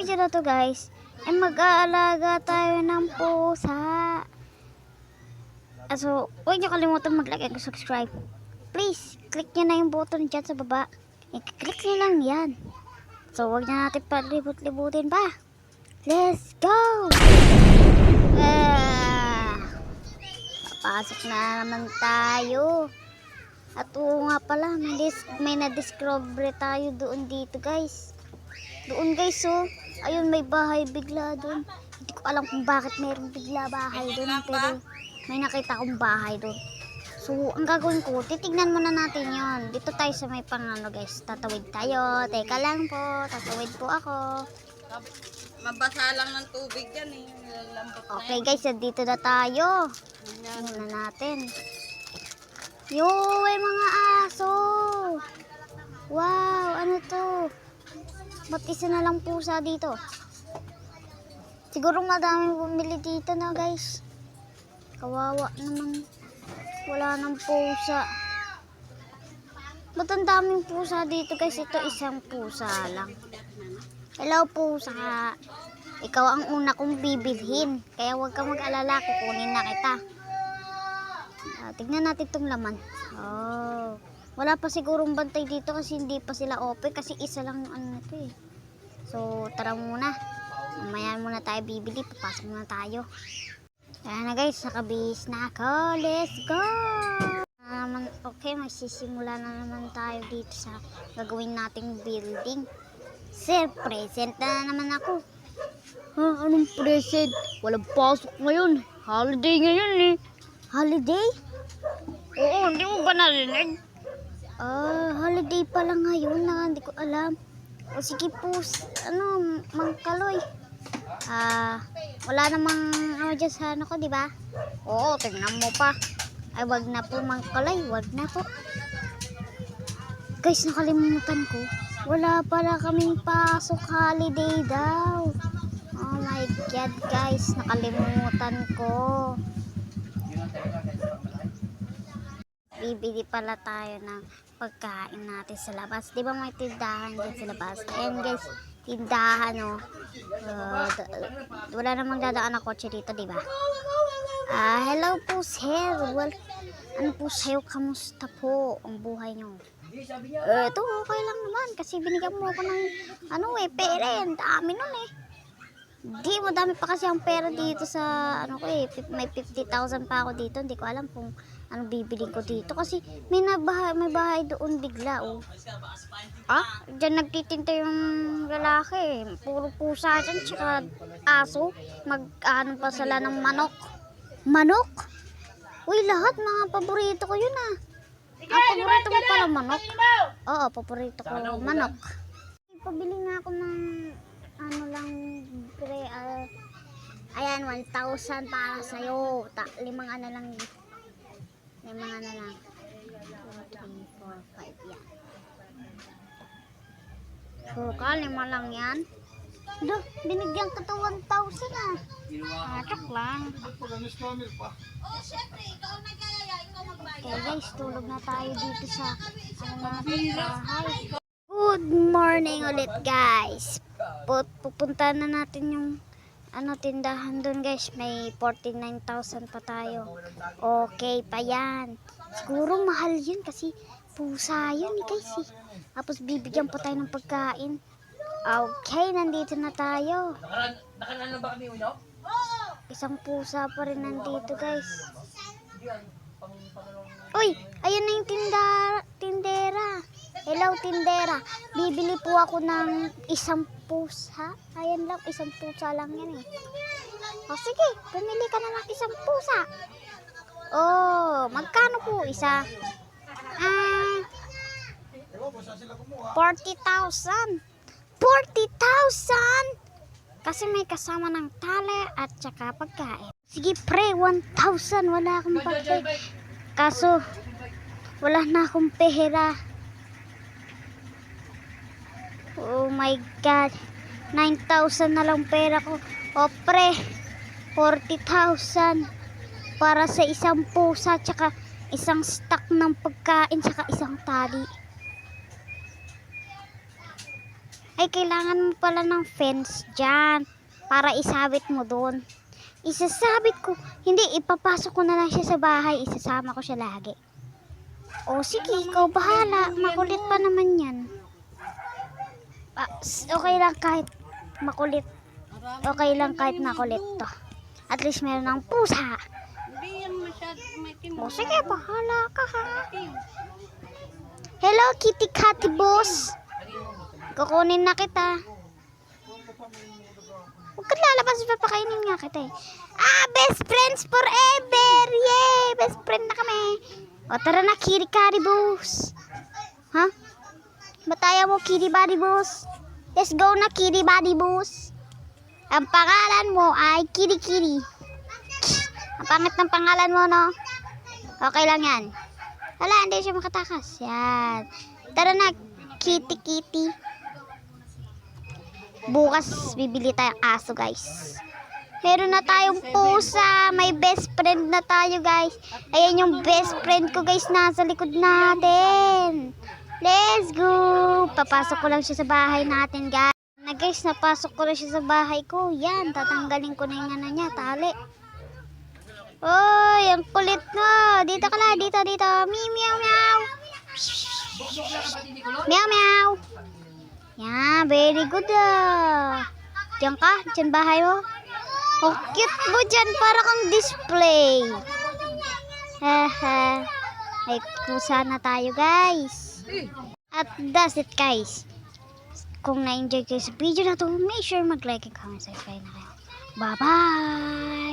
video na to guys, ay mag-aalaga tayo ng pusa. So, huwag nyo kalimutan mag-like and subscribe. Please, click nyo na yung button dyan sa baba. I-click nyo lang yan. So, huwag na natin palibot-libutin pa. Let's go! Papasok na naman tayo. At oo nga pala, may na-discover tayo doon dito guys. Doon guys oh. Ayun, may bahay bigla doon. Hindi ko alam kung bakit mayroong bigla bahay doon. Pero may nakita akong bahay doon. So, ang gagawin ko, titignan muna natin yon. Dito tayo sa may pangano guys. Tatawid tayo. Teka lang po. Tatawid po ako. Mabasa lang ng tubig yan eh. Okay guys, dito na tayo. Tingnan na natin. Yo, may mga aso. Wow, ano to? Ba't isa na lang pusa dito? Siguro madaming bumili dito na guys. Kawawa naman. Wala nang pusa. Ba't ang daming pusa dito guys? Ito isang pusa lang. Hello pusa. Ikaw ang una kong bibilhin. Kaya huwag ka mag-alala. Kukunin na kita. Tignan natin itong laman. Oh. Wala pa sigurong bantay dito kasi hindi pa sila open. Kasi isa lang ano na ito eh. So tara muna. Mamaya muna tayo bibili. Papasok muna tayo. Ayan na guys. Nakabihis na ako. Let's go! Okay, magsisimula na naman tayo dito sa gagawin nating building. Sir, present na naman ako. Ha? Anong present? Walang pasok ngayon. Holiday ngayon eh. Holiday? Oo, hindi mo ba narinig? Holiday pala ngayon na hindi ko alam. O sige po, Mangkaloy. Wala namang dyan sa ano ko, di ba? Oo, tingnan mo pa. Ay, wag na po Mangkaloy, wag na po. Guys, nakalimutan ko. Wala pala kaming pasok, holiday daw. Oh my God, guys, nakalimutan ko. Bibili pala tayo ng pagkain natin sa labas. Di ba may tindahan dyan sa labas? Ayan guys, tindahan oh. Wala namang dadaan na kotse dito, di ba? Hello po sir. Well, ano po sa'yo? Kamusta po ang buhay nyo? Ito okay lang naman kasi binigyan mo ako ng pera. Ang dami nun eh. Di, madami pa kasi ang pera dito sa may 50,000 pa ako dito. Hindi ko alam kung anong bibili ko dito kasi may bahay doon bigla oh. Diyan nagtitinta yung lalaki. Puro pusa dyan tsaka aso. Pa sila ng manok. Manok? Uy, lahat mga paborito ko yun ah. Paborito mo pala manok? Oo, paborito ko manok. Pabili nga ako ng ayan, 1,000 para sa'yo. 5 lang. 2, 3, 4, 5 yan. Puro ka, 5 lang yan. Duh, binigyan ka to 1,000 ah. Chok lang. Okay guys, tulog na tayo dito sa bahay. Good morning ulit guys. Pupunta na natin yung tindahan doon guys. May 49,000 pa tayo. Okay pa yan. Siguro mahal yun kasi pusa yun guys eh. Tapos bibigyan pa tayo ng pagkain. Okay, nandito na tayo. Nakalala ba kami uno? Isang pusa pa rin nandito guys. Uy, ayun na yung tindera. Hello tindera. Bibili po ako ng isang pusa. Ayan lang, isang pusa lang yan eh. O sige, pumili ka na ng isang pusa. Oh, magkano po isa? 40,000. 40,000! Kasi may kasama ng tali at saka pagkain. Sige pre, 1,000. Wala akong pagkain. Kaso, wala na akong pera. Oh my God. 9,000 na lang pera ko. O pre, 40,000 para sa isang pusa tsaka isang stock ng pagkain tsaka isang tali. Ay, kailangan mo pala ng fence dyan para isabit mo doon. Isasabit ko. Hindi, ipapasok ko na lang siya sa bahay. Isasama ko siya lagi. O sige, ikaw bahala. Makulit pa naman yan. Okay lang kahit makulit. Okay lang kahit makulit to. At least meron ng pusa. Hindi yan masyadong O sige, bahala ka ha. Hello, kitty catty boss. Kukunin na kita. Huwag ka lalabas, papakainin nga kita eh. Best friends forever! Yay! Best friend na kami. O tara na, kitty catty boss. Ha? Bataya mo, kitty body boss. Let's go na, kitty body boss. Ang pangalan mo ay kitty kitty. Ang pangit ng pangalan mo, no? Okay lang yan. Wala, hindi siya makatakas. Yan. Tara na, kitty kitty. Bukas, bibili tayong aso, guys. Meron na tayong pusa. May best friend na tayo, guys. Ayan yung best friend ko, guys, nasa likod natin. Let's go. Papasok ko lang siya sa bahay natin, guys. Na, guys, napasok ko na siya sa bahay ko. Yan, tatanggalin ko na yung ano niya, tali. Oy, ang kulit mo. Dito ka lang, dito. Meow, meow, meow. Meow, meow. Yan, very good Diyan ka? Diyan bahay mo? Oh, cute mo dyan. Para kang display. Haha. Ay, kusa na tayo, guys. At that's it, guys. Kung na-enjoy kayo sa video na to, make sure mag-like and comment, subscribe na kayo. Bye-bye!